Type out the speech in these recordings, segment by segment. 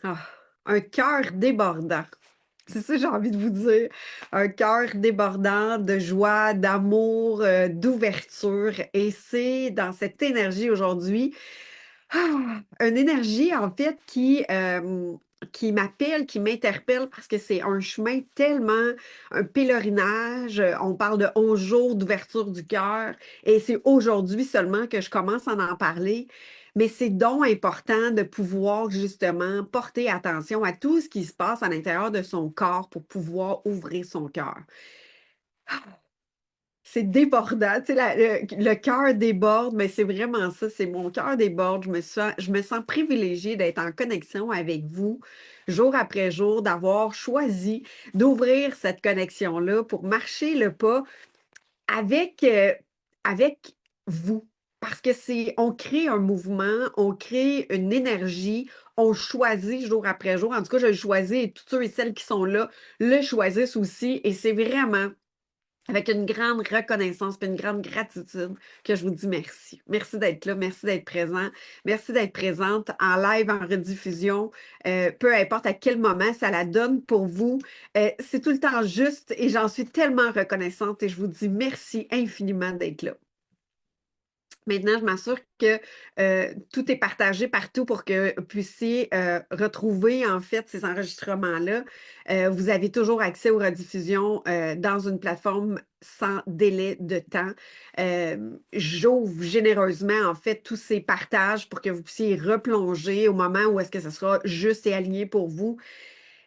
Ah, un cœur débordant. C'est ça que j'ai envie de vous dire. Un cœur débordant de joie, d'amour, d'ouverture. Et c'est dans cette énergie aujourd'hui, une énergie en fait qui m'appelle, qui m'interpelle parce que c'est un chemin tellement, un pèlerinage. On parle de 11 jours d'ouverture du cœur et c'est aujourd'hui seulement que je commence à en parler. Mais c'est donc important de pouvoir justement porter attention à tout ce qui se passe à l'intérieur de son corps pour pouvoir ouvrir son cœur. C'est débordant, tu sais, le cœur déborde, mais c'est vraiment ça, c'est mon cœur déborde. Je me sens privilégiée d'être en connexion avec vous jour après jour, d'avoir choisi d'ouvrir cette connexion-là pour marcher le pas avec, avec vous. Parce que on crée un mouvement, on crée une énergie, on choisit jour après jour. En tout cas, je le choisis et tous ceux et celles qui sont là le choisissent aussi. Et c'est vraiment avec une grande reconnaissance et une grande gratitude que je vous dis merci. Merci d'être là, merci d'être présent, merci d'être présente en live, en rediffusion, peu importe à quel moment ça la donne pour vous. C'est tout le temps juste et j'en suis tellement reconnaissante et je vous dis merci infiniment d'être là. Maintenant, je m'assure que tout est partagé partout pour que vous puissiez retrouver en fait ces enregistrements-là. Vous avez toujours accès aux rediffusions dans une plateforme sans délai de temps. J'ouvre généreusement en fait tous ces partages pour que vous puissiez replonger au moment où est-ce que ce sera juste et aligné pour vous.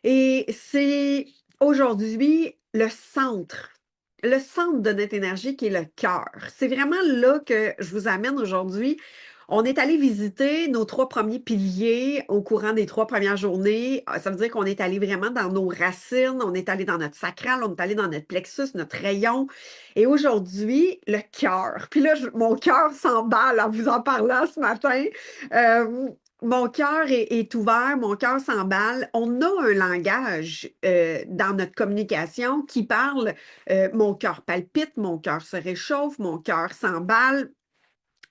Et c'est aujourd'hui le centre de notre énergie qui est le cœur. C'est vraiment là que je vous amène aujourd'hui. On est allé visiter nos 3 premiers piliers au courant des 3 premières journées. Ça veut dire qu'on est allé vraiment dans nos racines, on est allé dans notre sacral, on est allé dans notre plexus, notre rayon. Et aujourd'hui, le cœur. Puis là, mon cœur s'emballe en vous en parlant ce matin. Euh, mon cœur est ouvert, mon cœur s'emballe. On a un langage dans notre communication qui parle mon cœur palpite, mon cœur se réchauffe, mon cœur s'emballe,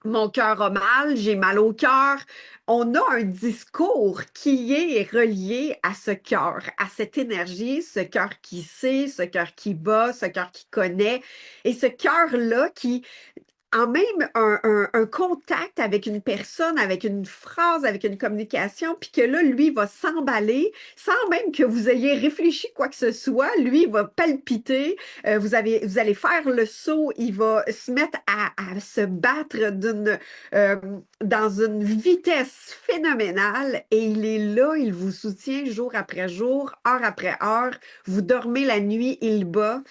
mon cœur a mal, j'ai mal au cœur. On a un discours qui est relié à ce cœur, à cette énergie, ce cœur qui sait, ce cœur qui bat, ce cœur qui connaît. Et ce cœur-là qui en même un contact avec une personne, avec une phrase, avec une communication, puis que là, lui va s'emballer sans même que vous ayez réfléchi quoi que ce soit. Lui, il va palpiter. Vous allez faire le saut. Il va se mettre à se battre euh, dans une vitesse phénoménale et il est là, il vous soutient jour après jour, heure après heure. Vous dormez la nuit, il bat.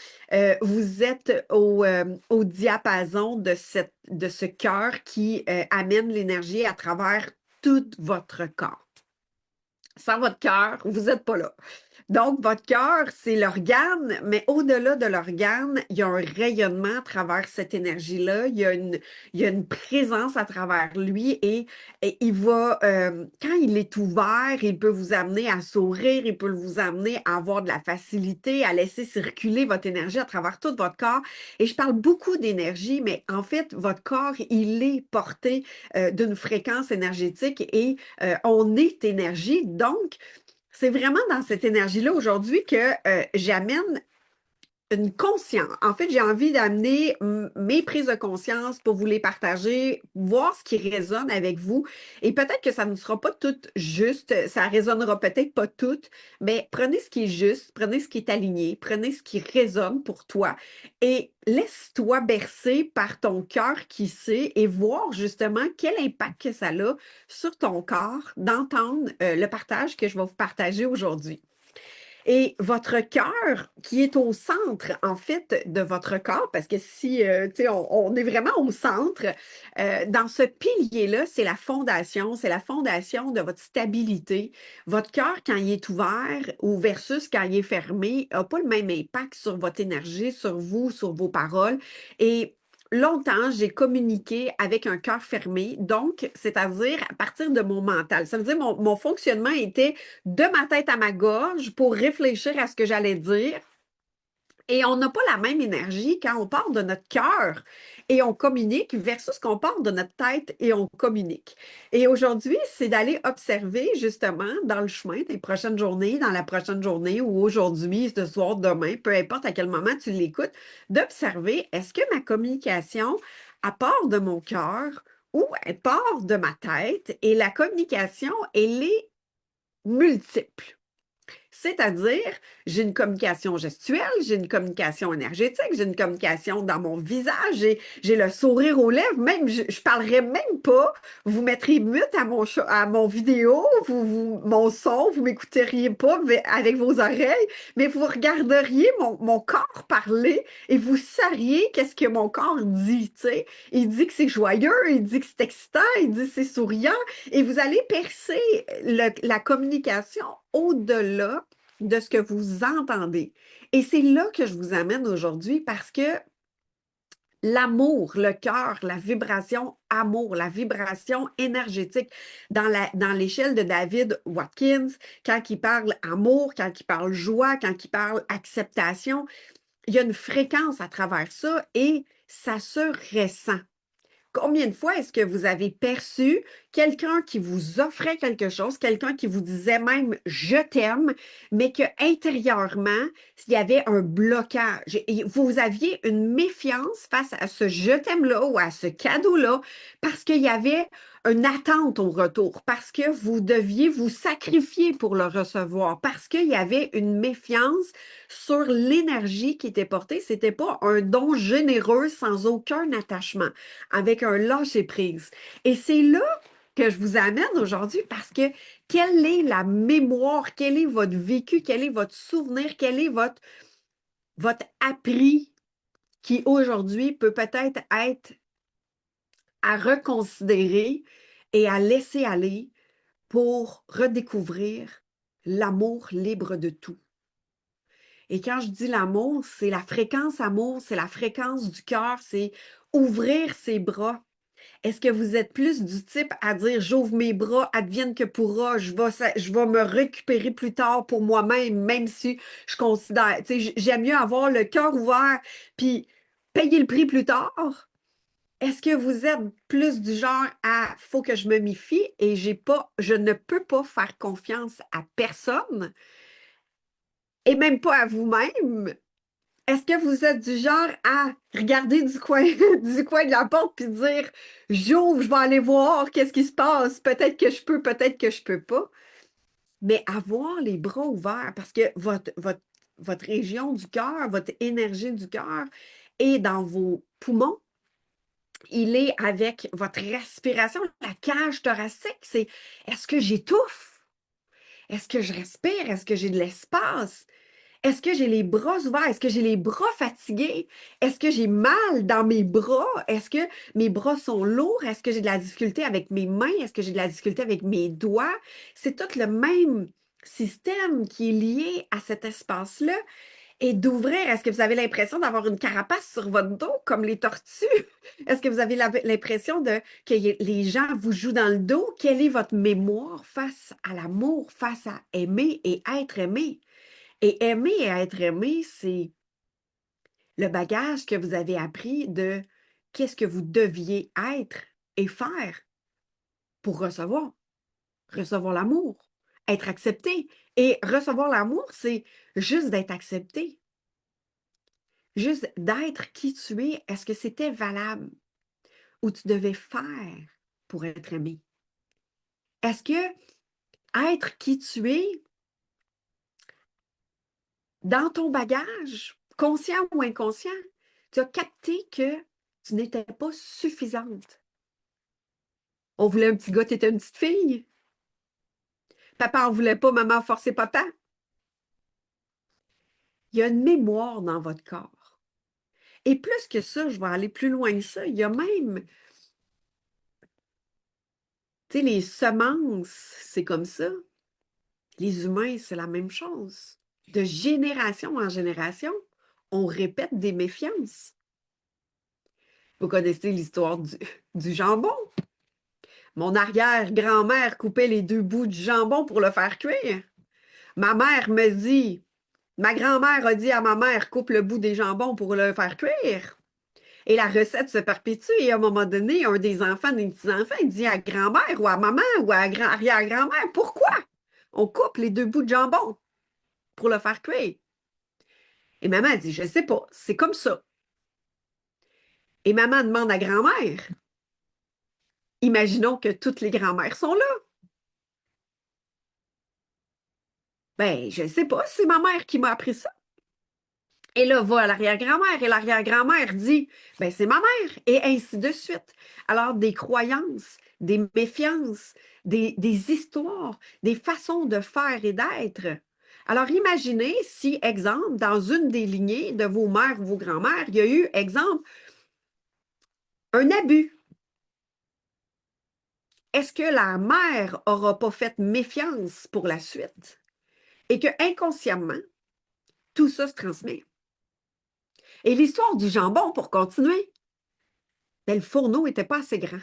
Vous êtes au diapason de ce cœur qui amène l'énergie à travers tout votre corps. Sans votre cœur, vous n'êtes pas là. Donc, votre cœur, c'est l'organe, mais au-delà de l'organe, il y a un rayonnement à travers cette énergie-là. Il y a une présence à travers lui et il va, quand il est ouvert, il peut vous amener à sourire, il peut vous amener à avoir de la facilité, à laisser circuler votre énergie à travers tout votre corps. Et je parle beaucoup d'énergie, mais en fait, votre corps, il est porté d'une fréquence énergétique et on est énergie. Donc, c'est vraiment dans cette énergie-là aujourd'hui que j'amène une conscience. En fait, j'ai envie d'amener mes prises de conscience pour vous les partager, voir ce qui résonne avec vous. Et peut-être que ça ne sera pas tout juste, ça résonnera peut-être pas tout, mais prenez ce qui est juste, prenez ce qui est aligné, prenez ce qui résonne pour toi et laisse-toi bercer par ton cœur qui sait et voir justement quel impact que ça a sur ton corps d'entendre le partage que je vais vous partager aujourd'hui. Et votre cœur, qui est au centre, en fait, de votre corps, parce que si, tu sais, on est vraiment au centre, dans ce pilier-là, c'est la fondation de votre stabilité. Votre cœur, quand il est ouvert ou versus quand il est fermé, n'a pas le même impact sur votre énergie, sur vous, sur vos paroles. Et longtemps, j'ai communiqué avec un cœur fermé, donc, c'est-à-dire à partir de mon mental. Ça veut dire mon fonctionnement était de ma tête à ma gorge pour réfléchir à ce que j'allais dire Et on n'a pas la même énergie quand on part de notre cœur et on communique versus qu'on part de notre tête et on communique. Et aujourd'hui, c'est d'aller observer justement dans le chemin des prochaines journées, dans la prochaine journée ou aujourd'hui, ce soir, demain, peu importe à quel moment tu l'écoutes, d'observer est-ce que ma communication, elle part de mon cœur ou elle part de ma tête et la communication, elle est multiple. C'est-à-dire, j'ai une communication gestuelle, j'ai une communication énergétique, j'ai une communication dans mon visage, j'ai le sourire aux lèvres, même, je ne parlerai même pas, vous mettriez mute à mon vidéo, mon son, vous m'écouteriez pas avec vos oreilles, mais vous regarderiez mon corps parler et vous sauriez qu'est-ce que mon corps dit, tu sais. Il dit que c'est joyeux, il dit que c'est excitant, il dit que c'est souriant, et vous allez percer la communication au-delà de ce que vous entendez. Et c'est là que je vous amène aujourd'hui parce que l'amour, le cœur, la vibration amour, la vibration énergétique, dans l'échelle de David Watkins, quand il parle amour, quand il parle joie, quand il parle acceptation, il y a une fréquence à travers ça et ça se ressent. Combien de fois est-ce que vous avez perçu quelqu'un qui vous offrait quelque chose, quelqu'un qui vous disait même je t'aime, mais que intérieurement, il y avait un blocage et vous aviez une méfiance face à ce je t'aime-là ou à ce cadeau-là parce qu'il y avait une attente au retour, parce que vous deviez vous sacrifier pour le recevoir, parce qu'il y avait une méfiance sur l'énergie qui était portée. C'était pas un don généreux sans aucun attachement avec un lâcher-prise. Et c'est là que je vous amène aujourd'hui parce que quelle est la mémoire, quel est votre vécu, quel est votre souvenir, quel est votre appris qui aujourd'hui peut peut-être être à reconsidérer et à laisser aller pour redécouvrir l'amour libre de tout. Et quand je dis l'amour, c'est la fréquence amour, c'est la fréquence du cœur, c'est ouvrir ses bras. Est-ce que vous êtes plus du type à dire j'ouvre mes bras, advienne que pourra, je vais me récupérer plus tard pour moi-même, même si je considère, tu sais, j'aime mieux avoir le cœur ouvert puis payer le prix plus tard? Est-ce que vous êtes plus du genre à faut que je me méfie et je ne peux pas faire confiance à personne et même pas à vous-même? Est-ce que vous êtes du genre à regarder du coin, du coin de la porte puis dire j'ouvre, je vais aller voir qu'est-ce qui se passe, peut-être que je peux, peut-être que je peux pas, mais avoir les bras ouverts parce que votre région du cœur, votre énergie du cœur est dans vos poumons, il est avec votre respiration, la cage thoracique, c'est est-ce que j'étouffe? Est-ce que je respire? Est-ce que j'ai de l'espace? Est-ce que j'ai les bras ouverts? Est-ce que j'ai les bras fatigués? Est-ce que j'ai mal dans mes bras? Est-ce que mes bras sont lourds? Est-ce que j'ai de la difficulté avec mes mains? Est-ce que j'ai de la difficulté avec mes doigts? C'est tout le même système qui est lié à cet espace-là. Et d'ouvrir, est-ce que vous avez l'impression d'avoir une carapace sur votre dos comme les tortues? Est-ce que vous avez l'impression que les gens vous jouent dans le dos? Quelle est votre mémoire face à l'amour, face à aimer et être aimé? Et aimer et être aimé, c'est le bagage que vous avez appris de qu'est-ce que vous deviez être et faire pour recevoir l'amour, être accepté. Et recevoir l'amour, c'est juste d'être accepté, juste d'être qui tu es. Est-ce que c'était valable ou tu devais faire pour être aimé? Est-ce que être qui tu es dans ton bagage, conscient ou inconscient, tu as capté que tu n'étais pas suffisante. On voulait un petit gars, tu étais une petite fille. Papa en voulait pas, maman a forcé papa. Il y a une mémoire dans votre corps. Et plus que ça, je vais aller plus loin que ça. Il y a même, tu sais, les semences, c'est comme ça. Les humains, c'est la même chose. De génération en génération, on répète des méfiances. Vous connaissez l'histoire du jambon. Mon arrière-grand-mère coupait les deux bouts du jambon pour le faire cuire. Ma mère me dit, Ma grand-mère a dit à ma mère, coupe le bout des jambons pour le faire cuire. Et la recette se perpétue. Et à un moment donné, un des enfants, des petits-enfants, il dit à grand-mère ou à maman ou à arrière-grand-mère, pourquoi on coupe les deux bouts de jambon pour le faire cuire? Et maman a dit, je ne sais pas, c'est comme ça. Et maman demande à grand-mère, imaginons que toutes les grand-mères sont là. Ben, je ne sais pas, c'est ma mère qui m'a appris ça. Et là, va à l'arrière-grand-mère, et l'arrière-grand-mère dit, ben c'est ma mère, et ainsi de suite. Alors, des croyances, des méfiances, des histoires, des façons de faire et d'être. Alors, imaginez si, exemple, dans une des lignées de vos mères ou vos grands-mères, il y a eu, exemple, un abus. Est-ce que la mère n'aura pas fait méfiance pour la suite et que inconsciemment, tout ça se transmet? Et l'histoire du jambon, pour continuer, ben, le fourneau n'était pas assez grand.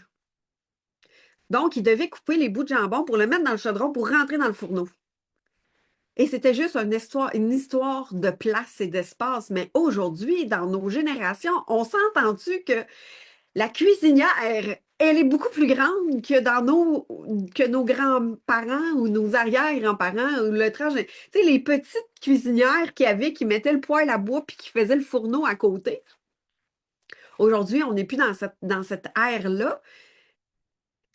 Donc, il devait couper les bouts de jambon pour le mettre dans le chaudron pour rentrer dans le fourneau. Et c'était juste une histoire de place et d'espace. Mais aujourd'hui, dans nos générations, on s'est entendu que la cuisinière, elle est beaucoup plus grande que nos grands-parents ou nos arrière-grands-parents ou le tranche. Tu sais, les petites cuisinières qui mettaient le poêle à bois puis qui faisaient le fourneau à côté. Aujourd'hui, on n'est plus dans cette ère-là,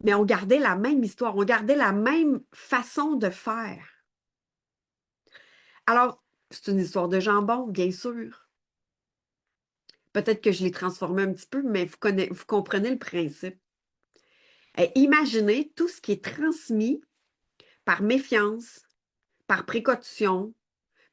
mais on gardait la même histoire, on gardait la même façon de faire. Alors, c'est une histoire de jambon, bien sûr. Peut-être que je l'ai transformé un petit peu, mais vous comprenez le principe. Et imaginez tout ce qui est transmis par méfiance, par précaution,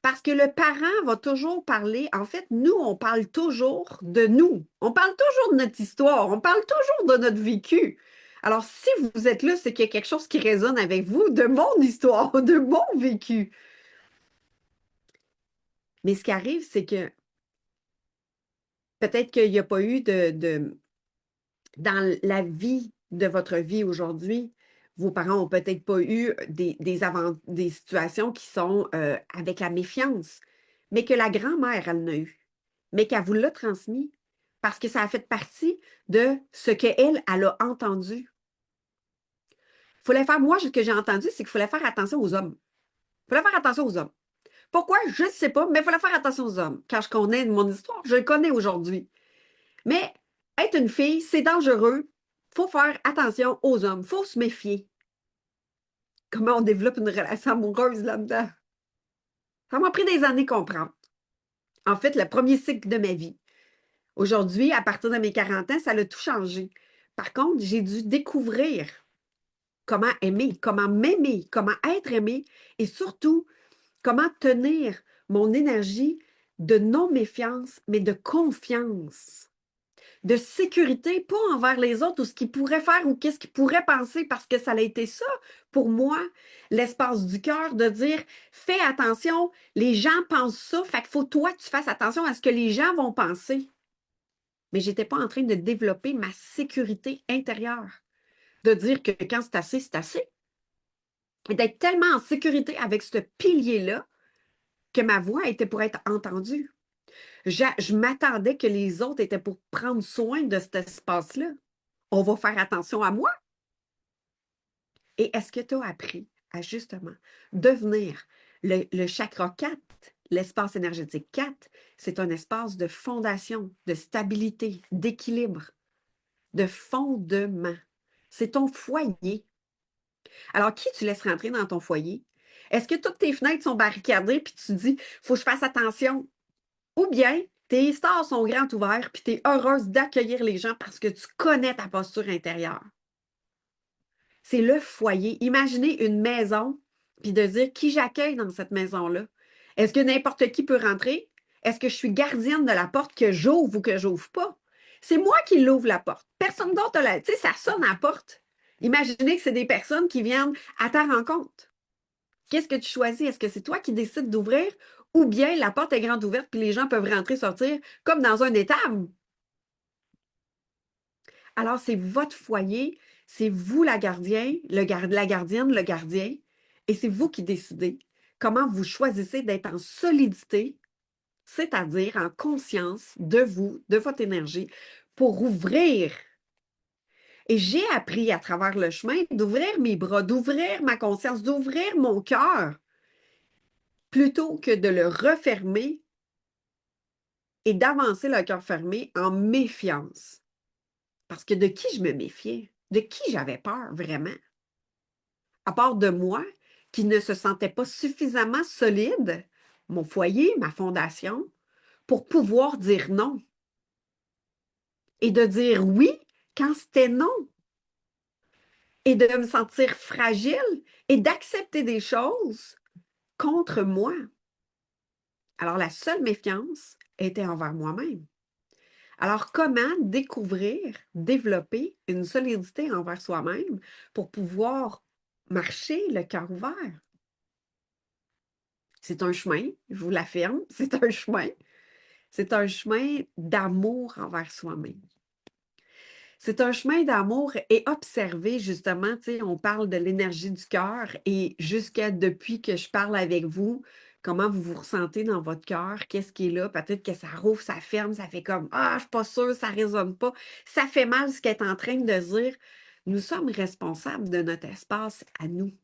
parce que le parent va toujours parler. En fait, nous, on parle toujours de nous. On parle toujours de notre histoire. On parle toujours de notre vécu. Alors, si vous êtes là, c'est qu'il y a quelque chose qui résonne avec vous, de mon histoire, de mon vécu. Mais ce qui arrive, c'est que peut-être qu'il n'y a pas eu dans la vie de votre vie aujourd'hui, vos parents n'ont peut-être pas eu des situations qui sont avec la méfiance, mais que la grand-mère, elle en a eu, mais qu'elle vous l'a transmis parce que ça a fait partie de ce qu'elle, elle a entendu. Moi, ce que j'ai entendu, c'est qu'il fallait faire attention aux hommes. Il fallait faire attention aux hommes. Pourquoi? Je ne sais pas, mais il fallait faire attention aux hommes. Quand je connais mon histoire, je le connais aujourd'hui. Mais être une fille, c'est dangereux. Il faut faire attention aux hommes. Il faut se méfier. Comment on développe une relation amoureuse là-dedans? Ça m'a pris des années à comprendre. En fait, le premier cycle de ma vie. Aujourd'hui, à partir de mes 40 ans, ça a tout changé. Par contre, j'ai dû découvrir comment aimer, comment m'aimer, comment être aimé et surtout comment tenir mon énergie de non-méfiance, mais de confiance. De sécurité, pas envers les autres ou ce qu'ils pourraient faire ou qu'est-ce qu'ils pourraient penser, parce que ça a été ça, pour moi, l'espace du cœur, de dire, fais attention, les gens pensent ça, fait qu'il faut toi, tu fasses attention à ce que les gens vont penser. Mais je n'étais pas en train de développer ma sécurité intérieure, de dire que quand c'est assez, c'est assez. Et d'être tellement en sécurité avec ce pilier-là que ma voix était pour être entendue. Je m'attendais que les autres étaient pour prendre soin de cet espace-là. On va faire attention à moi. Et est-ce que tu as appris à justement devenir le chakra 4, l'espace énergétique 4, c'est un espace de fondation, de stabilité, d'équilibre, de fondement. C'est ton foyer. Alors, qui tu laisses rentrer dans ton foyer? Est-ce que toutes tes fenêtres sont barricadées puis tu te dis, faut que je fasse attention? Ou bien, tes stores sont grands ouverts puis tu es heureuse d'accueillir les gens parce que tu connais ta posture intérieure? C'est le foyer. Imaginez une maison, puis de dire qui j'accueille dans cette maison-là. Est-ce que n'importe qui peut rentrer? Est-ce que je suis gardienne de la porte que j'ouvre ou que j'ouvre pas? C'est moi qui l'ouvre la porte. Personne d'autre la. Tu sais, ça sonne à la porte. Imaginez que c'est des personnes qui viennent à ta rencontre. Qu'est-ce que tu choisis? Est-ce que c'est toi qui décides d'ouvrir ou bien la porte est grande ouverte puis les gens peuvent rentrer, sortir comme dans un étable? Alors, c'est votre foyer, c'est vous la gardienne, le gardien, et c'est vous qui décidez comment vous choisissez d'être en solidité, c'est-à-dire en conscience de vous, de votre énergie, pour ouvrir. Et j'ai appris à travers le chemin d'ouvrir mes bras, d'ouvrir ma conscience, d'ouvrir mon cœur, plutôt que de le refermer et d'avancer le cœur fermé en méfiance. Parce que de qui je me méfiais? De qui j'avais peur vraiment? À part de moi, qui ne se sentait pas suffisamment solide, mon foyer, ma fondation, pour pouvoir dire non. Et de dire oui quand c'était non. Et de me sentir fragile et d'accepter des choses contre moi. Alors, la seule méfiance était envers moi-même. Alors, comment découvrir, développer une solidité envers soi-même pour pouvoir marcher le cœur ouvert? C'est un chemin, je vous l'affirme, c'est un chemin. C'est un chemin d'amour envers soi-même. C'est un chemin d'amour et observer justement, tu sais, on parle de l'énergie du cœur et jusqu'à depuis que je parle avec vous, comment vous vous ressentez dans votre cœur, qu'est-ce qui est là, peut-être que ça rouvre, ça ferme, ça fait comme ah, je suis pas sûre, ça résonne pas. Ça fait mal ce qu'elle est en train de dire. Nous sommes responsables de notre espace à nous.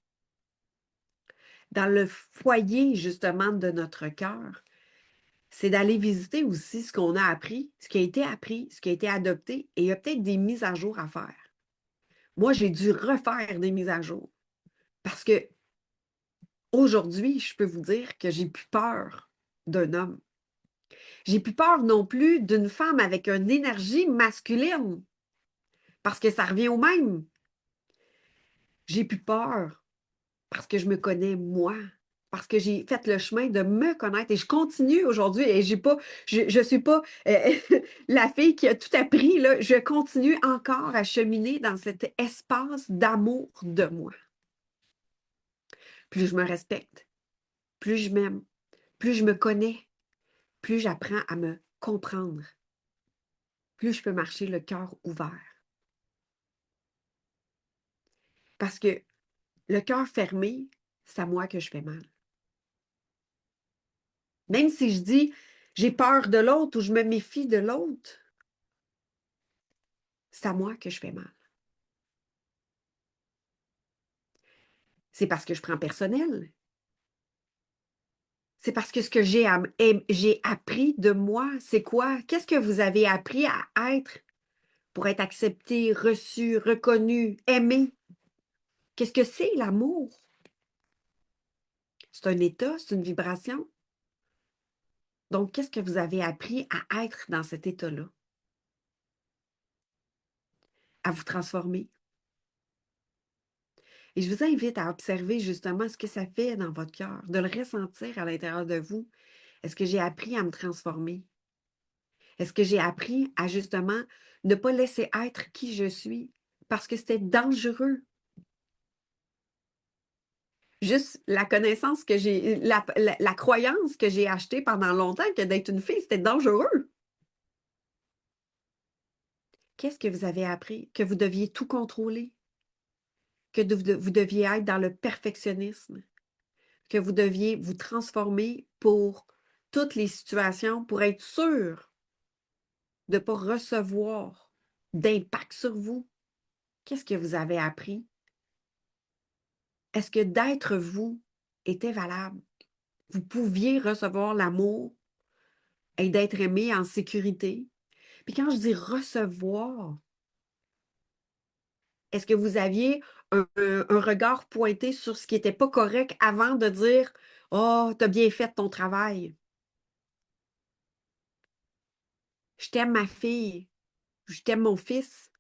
Dans le foyer justement de notre cœur, c'est d'aller visiter aussi ce qu'on a appris, ce qui a été appris, ce qui a été adopté, et il y a peut-être des mises à jour à faire. Moi, j'ai dû refaire des mises à jour parce que aujourd'hui, je peux vous dire que j'ai plus peur d'un homme. J'ai plus peur non plus d'une femme avec une énergie masculine parce que ça revient au même. J'ai plus peur parce que je me connais moi. Parce que j'ai fait le chemin de me connaître et je continue aujourd'hui et j'ai pas, je suis pas la fille qui a tout appris, là. Je continue encore à cheminer dans cet espace d'amour de moi. Plus je me respecte, plus je m'aime, plus je me connais, plus j'apprends à me comprendre, plus je peux marcher le cœur ouvert. Parce que le cœur fermé, c'est à moi que je fais mal. Même si je dis j'ai peur de l'autre ou je me méfie de l'autre, c'est à moi que je fais mal. C'est parce que je prends personnel. C'est parce que ce que j'ai appris de moi, c'est quoi? Qu'est-ce que vous avez appris à être pour être accepté, reçu, reconnu, aimé? Qu'est-ce que c'est l'amour? C'est un état, c'est une vibration. Donc, qu'est-ce que vous avez appris à être dans cet état-là? À vous transformer. Et je vous invite à observer justement ce que ça fait dans votre cœur, de le ressentir à l'intérieur de vous. Est-ce que j'ai appris à me transformer? Est-ce que j'ai appris à justement ne pas laisser être qui je suis parce que c'était dangereux? Juste la connaissance que j'ai, la croyance que j'ai achetée pendant longtemps que d'être une fille, c'était dangereux. Qu'est-ce que vous avez appris? Que vous deviez tout contrôler, que vous deviez être dans le perfectionnisme, que vous deviez vous transformer pour toutes les situations, pour être sûr de ne pas recevoir d'impact sur vous. Qu'est-ce que vous avez appris? Est-ce que d'être vous était valable? Vous pouviez recevoir l'amour et d'être aimé en sécurité. Puis quand je dis recevoir, est-ce que vous aviez un regard pointé sur ce qui n'était pas correct avant de dire oh, tu as bien fait ton travail. Je t'aime ma fille. Je t'aime mon fils.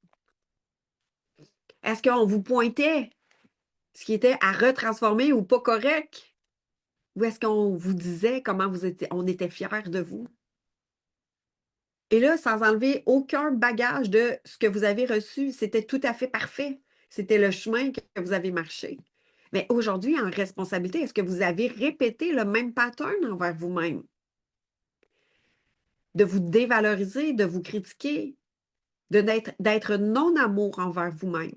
Est-ce qu'on vous pointait ce qui était à retransformer ou pas correct? Ou est-ce qu'on vous disait comment on était fiers de vous? Et là, sans enlever aucun bagage de ce que vous avez reçu, c'était tout à fait parfait. C'était le chemin que vous avez marché. Mais aujourd'hui, en responsabilité, est-ce que vous avez répété le même pattern envers vous-même? De vous dévaloriser, de vous critiquer, d'être non-amour envers vous-même.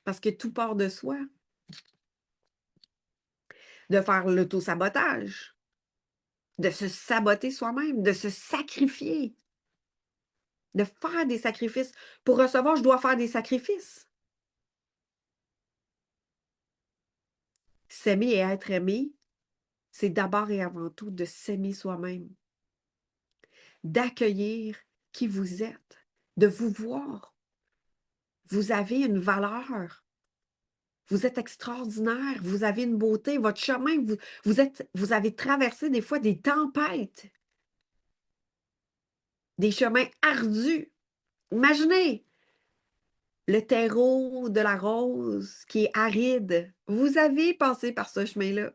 Parce que tout part de soi. de faire l'auto-sabotage, de se saboter soi-même, de se sacrifier, de faire des sacrifices. Pour recevoir, je dois faire des sacrifices. S'aimer et être aimé, c'est d'abord et avant tout de s'aimer soi-même, d'accueillir qui vous êtes, de vous voir. Vous avez une valeur. Vous êtes extraordinaire. Vous avez une beauté. Votre chemin, vous avez traversé des fois des tempêtes, des chemins ardus. Imaginez le terreau de la rose qui est aride. Vous avez passé par ce chemin-là.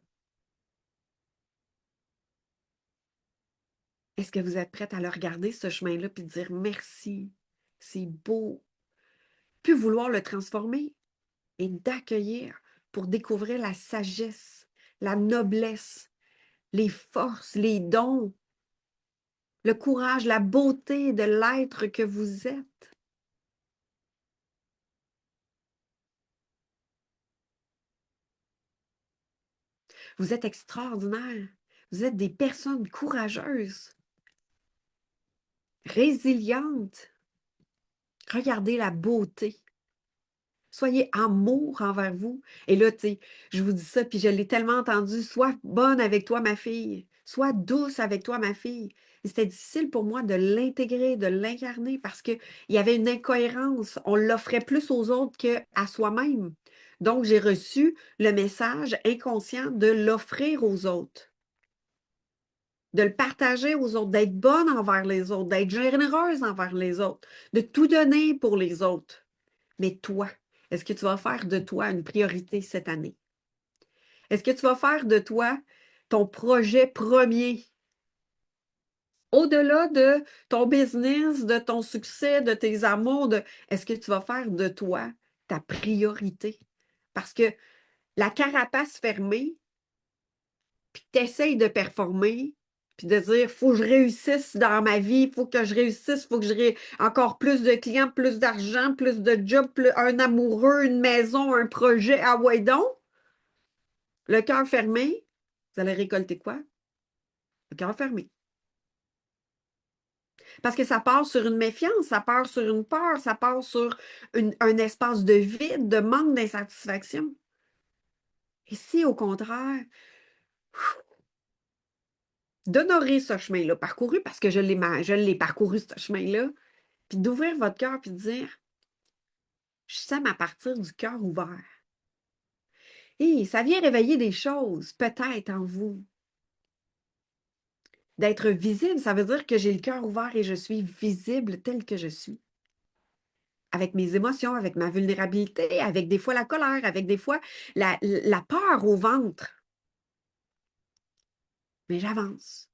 Est-ce que vous êtes prête à le regarder, ce chemin-là, puis dire merci, c'est beau, puis vouloir le transformer et d'accueillir pour découvrir la sagesse, la noblesse, les forces, les dons, le courage, la beauté de l'être que vous êtes. Vous êtes extraordinaire. Vous êtes des personnes courageuses, résilientes. Regardez la beauté. Soyez amour envers vous. Et là, tu sais, je vous dis ça, puis je l'ai tellement entendu. Sois bonne avec toi, ma fille. Sois douce avec toi, ma fille. Et c'était difficile pour moi de l'intégrer, de l'incarner, parce qu'il y avait une incohérence. On l'offrait plus aux autres qu'à soi-même. Donc, j'ai reçu le message inconscient de l'offrir aux autres, de le partager aux autres, d'être bonne envers les autres, d'être généreuse envers les autres, de tout donner pour les autres. Mais toi, est-ce que tu vas faire de toi une priorité cette année? Est-ce que tu vas faire de toi ton projet premier? Au-delà de ton business, de ton succès, de tes amours, est-ce que tu vas faire de toi ta priorité? Parce que la carapace fermée, puis tu essayes de performer, puis de dire, il faut que je réussisse dans ma vie, il faut que je réussisse, il faut que j'ai encore plus de clients, plus d'argent, plus de jobs, un amoureux, une maison, un projet, ah ouais donc. Le cœur fermé, vous allez récolter quoi? Le cœur fermé. Parce que ça part sur une méfiance, ça part sur une peur, ça part sur un espace de vide, de manque d'insatisfaction. Et si, au contraire, d'honorer ce chemin-là parcouru, parce que je l'ai parcouru, ce chemin-là, puis d'ouvrir votre cœur, puis de dire, je sème à partir du cœur ouvert. Et ça vient réveiller des choses, peut-être en vous. D'être visible, ça veut dire que j'ai le cœur ouvert et je suis visible tel que je suis. Avec mes émotions, avec ma vulnérabilité, avec des fois la colère, avec des fois la peur au ventre. Mais j'avance.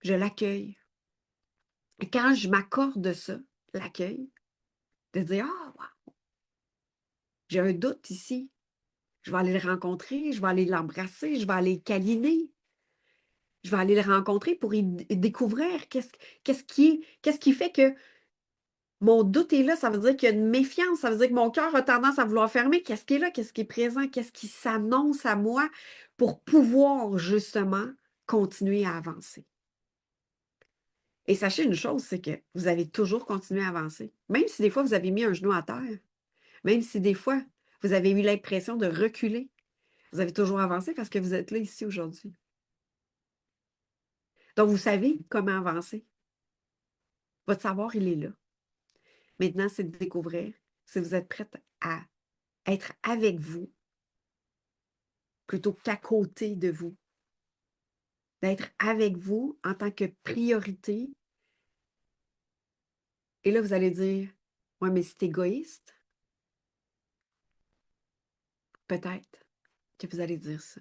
Je l'accueille. Et quand je m'accorde ça, l'accueil, de dire, ah, wow, j'ai un doute ici. Je vais aller le rencontrer, je vais aller l'embrasser, je vais aller le câliner. Je vais aller le rencontrer pour y découvrir qu'est-ce qui fait que mon doute est là. Ça veut dire qu'il y a une méfiance, ça veut dire que mon cœur a tendance à vouloir fermer. Qu'est-ce qui est là? Qu'est-ce qui est présent? Qu'est-ce qui s'annonce à moi pour pouvoir justement continuer à avancer? Et sachez une chose, c'est que vous avez toujours continué à avancer. Même si des fois vous avez mis un genou à terre, même si des fois vous avez eu l'impression de reculer, vous avez toujours avancé parce que vous êtes là ici aujourd'hui. Donc, vous savez comment avancer. Votre savoir, il est là. Maintenant, c'est de découvrir si vous êtes prête à être avec vous plutôt qu'à côté de vous. D'être avec vous en tant que priorité. Et là, vous allez dire, ouais, mais c'est égoïste. Peut-être que vous allez dire ça.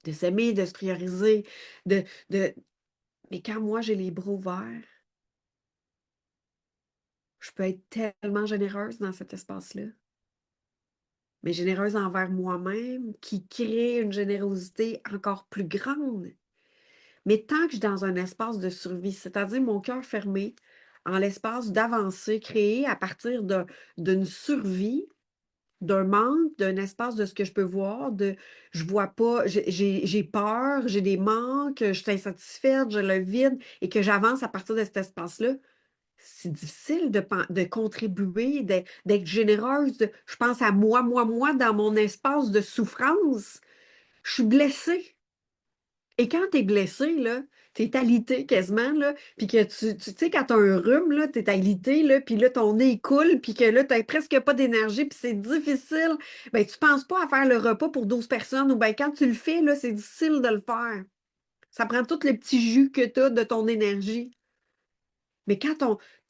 De s'aimer, de se prioriser, de, de... Mais quand moi, j'ai les bras ouverts, je peux être tellement généreuse dans cet espace-là. Mais généreuse envers moi-même, qui crée une générosité encore plus grande. Mais tant que je suis dans un espace de survie, c'est-à-dire mon cœur fermé, en l'espace d'avancer, créé à partir d'une survie, d'un manque, d'un espace de ce que je peux voir, de je vois pas, j'ai peur, j'ai des manques, je suis insatisfaite, je le vide et que j'avance à partir de cet espace-là, c'est difficile de contribuer, d'être généreuse. Je pense à moi, dans mon espace de souffrance. Je suis blessée. Et quand tu es blessé, là, tu es alité quasiment, là, puis que tu sais, quand tu as un rhume, là, tu es alité, là, puis là, ton nez coule, puis que là, tu n'as presque pas d'énergie, puis c'est difficile, ben tu penses pas à faire le repas pour 12 personnes, ou bien quand tu le fais, là, c'est difficile de le faire. Ça prend tous les petits jus que tu as de ton énergie. Mais quand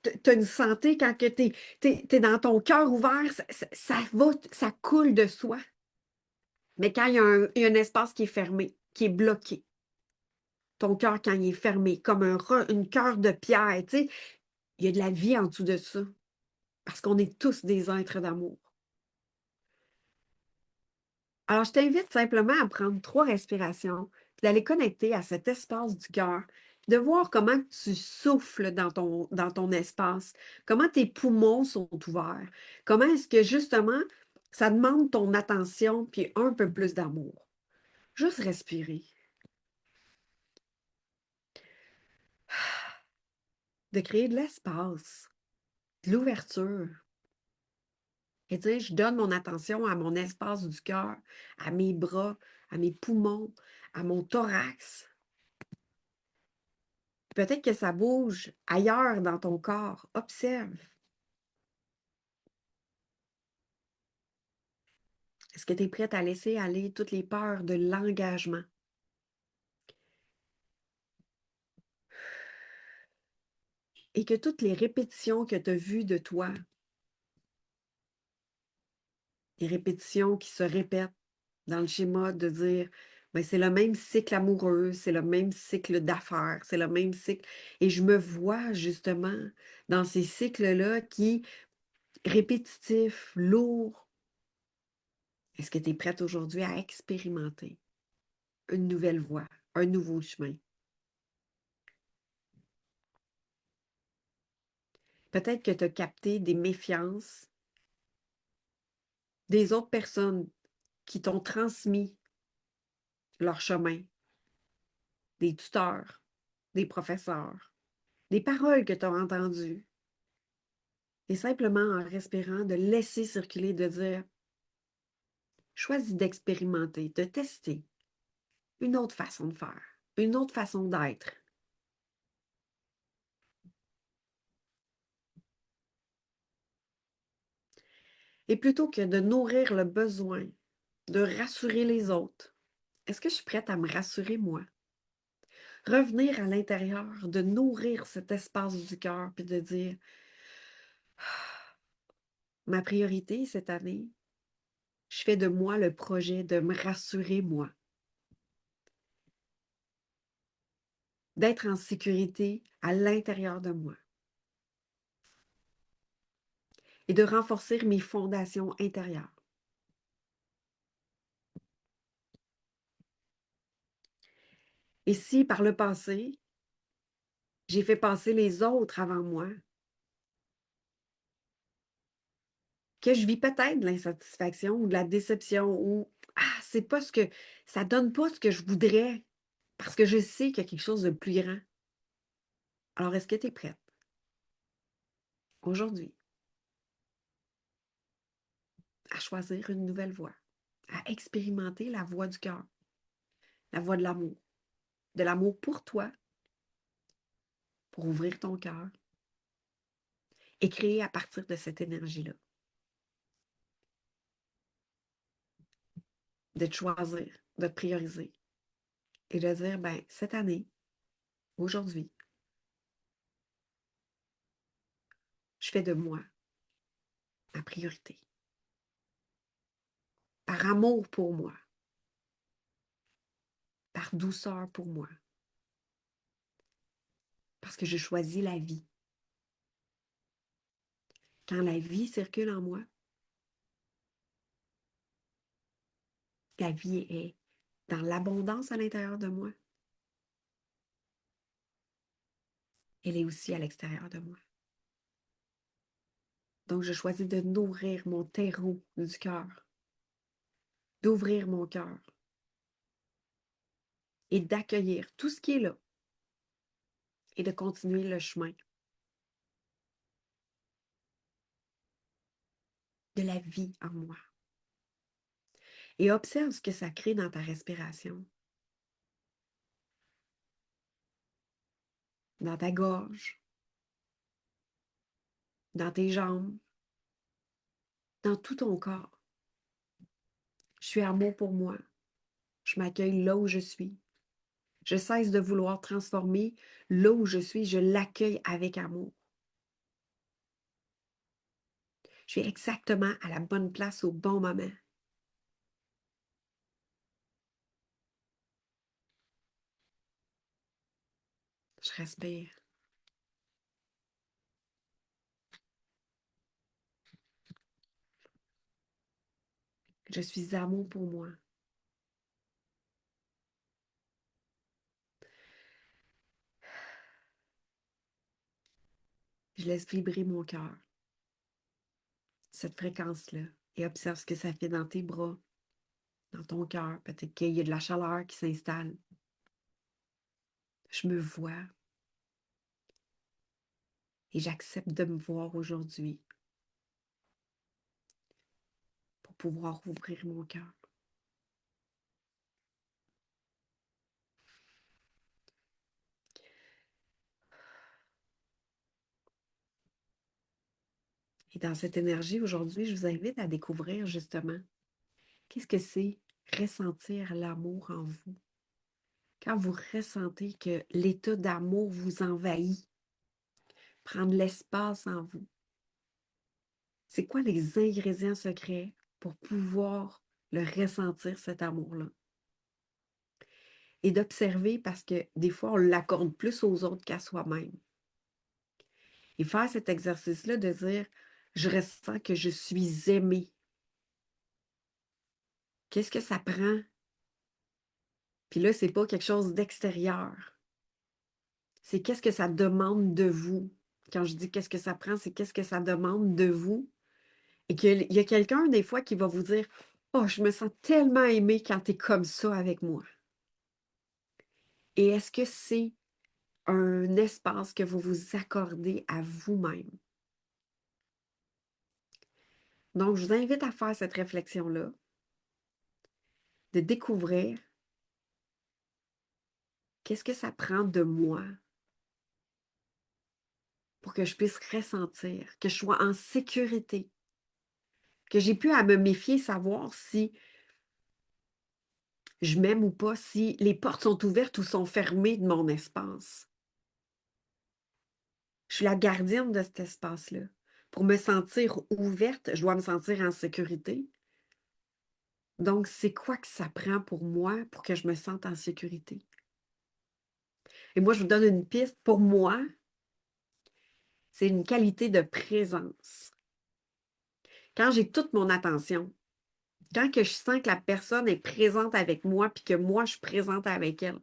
tu as une santé, quand tu es, dans ton cœur ouvert, ça va, ça coule de soi. Mais quand il y a un espace qui est fermé, qui est bloqué, ton cœur quand il est fermé, comme une cœur de pierre, tu sais, il y a de la vie en dessous de ça. Parce qu'on est tous des êtres d'amour. Alors, je t'invite simplement à prendre 3 respirations, puis d'aller connecter à cet espace du cœur, de voir comment tu souffles dans ton espace, comment tes poumons sont ouverts, comment est-ce que justement ça demande ton attention puis un peu plus d'amour. Juste respirer, de créer de l'espace, de l'ouverture. Et dire, je donne mon attention à mon espace du cœur, à mes bras, à mes poumons, à mon thorax. Peut-être que ça bouge ailleurs dans ton corps. Observe. Est-ce que tu es prête à laisser aller toutes les peurs de l'engagement? Et que toutes les répétitions que tu as vues de toi, les répétitions qui se répètent dans le schéma de dire, ben, c'est le même cycle amoureux, c'est le même cycle d'affaires, c'est le même cycle. Et je me vois justement dans ces cycles-là qui répétitif, lourd. Est-ce que tu es prête aujourd'hui à expérimenter une nouvelle voie, un nouveau chemin? Peut-être que tu as capté des méfiances des autres personnes qui t'ont transmis leur chemin, des tuteurs, des professeurs, des paroles que tu as entendues. Et simplement en respirant, de laisser circuler, de dire, choisis d'expérimenter, de tester une autre façon de faire, une autre façon d'être. Et plutôt que de nourrir le besoin de rassurer les autres, est-ce que je suis prête à me rassurer moi? Revenir à l'intérieur, de nourrir cet espace du cœur, puis de dire, ma priorité cette année, je fais de moi le projet de me rassurer moi, d'être en sécurité à l'intérieur de moi et de renforcer mes fondations intérieures. Et si par le passé, j'ai fait passer les autres avant moi, que je vis peut-être de l'insatisfaction ou de la déception ou c'est pas ce que ça donne pas ce que je voudrais parce que je sais qu'il y a quelque chose de plus grand. Alors, est-ce que tu es prête aujourd'hui à choisir une nouvelle voie, à expérimenter la voie du cœur, la voie de l'amour pour toi, pour ouvrir ton cœur et créer à partir de cette énergie-là, de te choisir, de te prioriser et de dire, ben, cette année, aujourd'hui, je fais de moi ma priorité, par amour pour moi, par douceur pour moi, parce que je choisis la vie. Quand la vie circule en moi, la vie est dans l'abondance à l'intérieur de moi, elle est aussi à l'extérieur de moi. Donc, je choisis de nourrir mon terreau du cœur, d'ouvrir mon cœur et d'accueillir tout ce qui est là et de continuer le chemin de la vie en moi. Et observe ce que ça crée dans ta respiration, dans ta gorge, dans tes jambes, dans tout ton corps. Je suis amour pour moi. Je m'accueille là où je suis. Je cesse de vouloir transformer là où je suis. Je l'accueille avec amour. Je suis exactement à la bonne place au bon moment. Je respire. Je suis amour pour moi. Je laisse vibrer mon cœur, cette fréquence-là, et observe ce que ça fait dans tes bras, dans ton cœur. Peut-être qu'il y a de la chaleur qui s'installe. Je me vois et j'accepte de me voir aujourd'hui pour pouvoir ouvrir mon cœur. Et dans cette énergie, aujourd'hui, je vous invite à découvrir justement qu'est-ce que c'est ressentir l'amour en vous. Quand vous ressentez que l'état d'amour vous envahit, prendre l'espace en vous, c'est quoi les ingrédients secrets pour pouvoir le ressentir, cet amour-là? Et d'observer parce que des fois, on l'accorde plus aux autres qu'à soi-même. Et faire cet exercice-là de dire, je ressens que je suis aimée. Qu'est-ce que ça prend? Puis là, c'est pas quelque chose d'extérieur. C'est qu'est-ce que ça demande de vous. Quand je dis qu'est-ce que ça prend, c'est qu'est-ce que ça demande de vous. Et qu'il y a quelqu'un, des fois, qui va vous dire, oh, je me sens tellement aimée quand tu es comme ça avec moi. Et est-ce que c'est un espace que vous vous accordez à vous-même? Donc, je vous invite à faire cette réflexion-là, de découvrir qu'est-ce que ça prend de moi pour que je puisse ressentir, que je sois en sécurité, que j'ai pu à me méfier, savoir si je m'aime ou pas, si les portes sont ouvertes ou sont fermées de mon espace. Je suis la gardienne de cet espace-là. Pour me sentir ouverte, je dois me sentir en sécurité. Donc, c'est quoi que ça prend pour moi pour que je me sente en sécurité? Et moi, je vous donne une piste. Pour moi, c'est une qualité de présence. Quand j'ai toute mon attention, quand que je sens que la personne est présente avec moi puis que moi, je suis présente avec elle,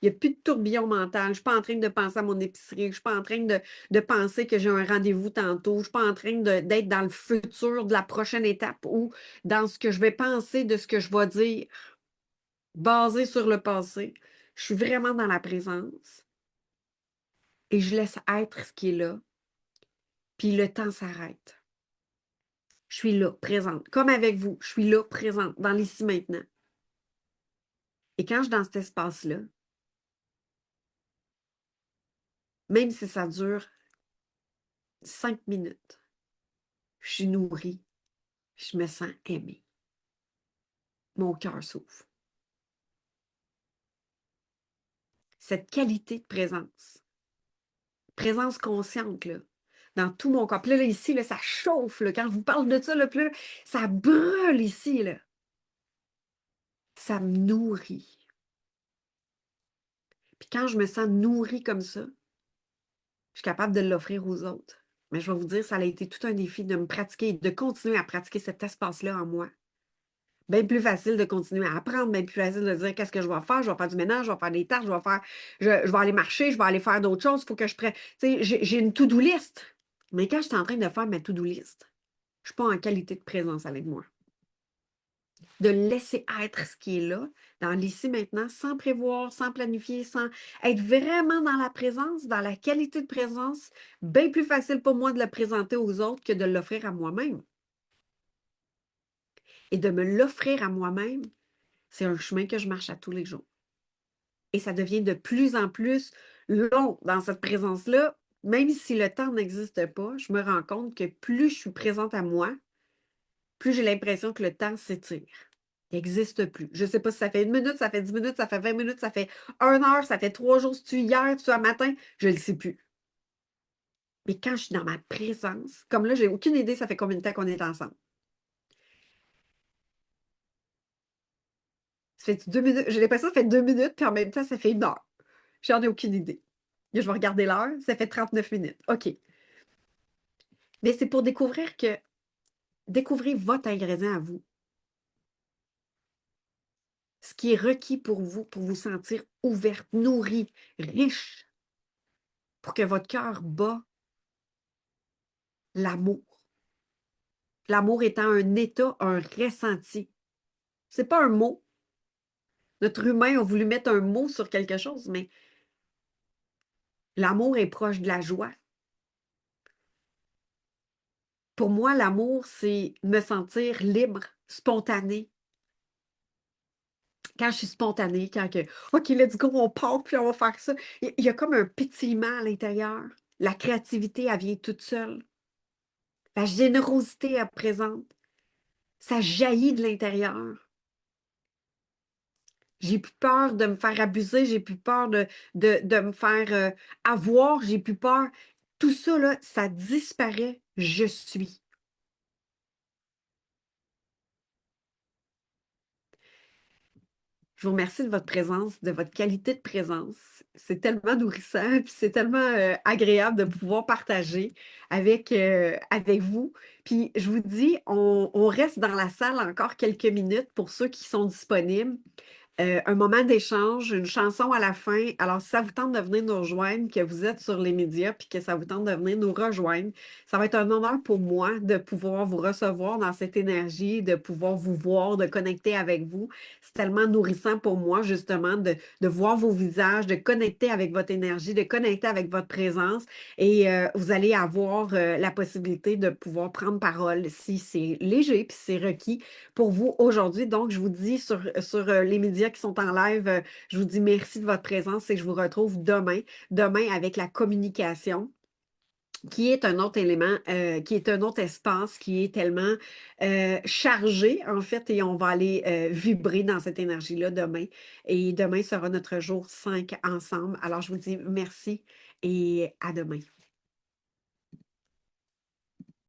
il n'y a plus de tourbillon mental. Je ne suis pas en train de penser à mon épicerie. Je ne suis pas en train de penser que j'ai un rendez-vous tantôt. Je ne suis pas en train d'être dans le futur de la prochaine étape ou dans ce que je vais penser de ce que je vais dire, basé sur le passé. Je suis vraiment dans la présence et je laisse être ce qui est là. Puis le temps s'arrête. Je suis là, présente. Comme avec vous, je suis là, présente, dans l'ici maintenant. Et quand je suis dans cet espace-là, même si ça dure 5 minutes, je suis nourrie, je me sens aimée. Mon cœur s'ouvre. Cette qualité de présence consciente, là, dans tout mon corps. Puis là, ici, là, ça chauffe, là, quand je vous parle de ça, là, puis là, ça brûle ici, là. Ça me nourrit. Puis quand je me sens nourrie comme ça, je suis capable de l'offrir aux autres. Mais je vais vous dire, ça a été tout un défi de me pratiquer, de continuer à pratiquer cet espace-là en moi. Bien plus facile de continuer à apprendre, bien plus facile de dire qu'est-ce que je vais faire du ménage, je vais faire des tâches, je vais aller marcher, je vais aller faire d'autres choses, il faut que je prenne. Tu sais, j'ai une to-do list. Mais quand je suis en train de faire ma to-do list, je ne suis pas en qualité de présence avec moi. De laisser être ce qui est là, dans l'ici maintenant, sans prévoir, sans planifier, sans être vraiment dans la présence, dans la qualité de présence, bien plus facile pour moi de le présenter aux autres que de l'offrir à moi-même. Et de me l'offrir à moi-même, c'est un chemin que je marche à tous les jours. Et ça devient de plus en plus long dans cette présence-là. Même si le temps n'existe pas, je me rends compte que plus je suis présente à moi, plus j'ai l'impression que le temps s'étire. Il n'existe plus. Je ne sais pas si ça fait 1 minute, ça fait 10 minutes, ça fait 20 minutes, ça fait 1 heure, ça fait 3 jours, si tu hier, tu un matin, je ne le sais plus. Mais quand je suis dans ma présence, comme là, j'ai aucune idée ça fait combien de temps qu'on est ensemble. Ça fait 2 minutes, j'ai l'impression que ça fait 2 minutes, puis en même temps, ça fait 1 heure. J'en ai aucune idée. Je vais regarder l'heure, ça fait 39 minutes. OK. Mais c'est pour découvrir que découvrez votre ingrédient à vous. Ce qui est requis pour vous sentir ouverte, nourrie, riche, pour que votre cœur bat l'amour. L'amour étant un état, un ressenti. C'est pas un mot. Notre humain a voulu mettre un mot sur quelque chose, mais l'amour est proche de la joie. Pour moi, l'amour, c'est me sentir libre, spontanée. Quand je suis spontanée, quand que, OK, let's go, on part, puis on va faire ça. Il y a comme un pétillement à l'intérieur. La créativité, elle vient toute seule. La générosité, elle présente. Ça jaillit de l'intérieur. J'ai plus peur de me faire abuser, j'ai plus peur de me faire avoir, j'ai plus peur. Tout ça, là, ça disparaît. Je suis. Je vous remercie de votre présence, de votre qualité de présence. C'est tellement nourrissant, puis c'est tellement agréable de pouvoir partager avec vous. Puis je vous dis, on reste dans la salle encore quelques minutes pour ceux qui sont disponibles. Un moment d'échange, une chanson à la fin. Alors, si ça vous tente de venir nous rejoindre, que vous êtes sur les médias, puis que ça vous tente de venir nous rejoindre, ça va être un honneur pour moi de pouvoir vous recevoir dans cette énergie, de pouvoir vous voir, de connecter avec vous. C'est tellement nourrissant pour moi, justement, de voir vos visages, de connecter avec votre énergie, de connecter avec votre présence. Et vous allez avoir la possibilité de pouvoir prendre parole si c'est léger, puis c'est requis pour vous aujourd'hui. Donc, je vous dis sur les médias qui sont en live, je vous dis merci de votre présence et je vous retrouve demain avec la communication qui est un autre élément, qui est un autre espace qui est tellement chargé, en fait, et on va aller vibrer dans cette énergie-là demain. Et demain sera notre jour 5 ensemble. Alors, je vous dis merci et à demain.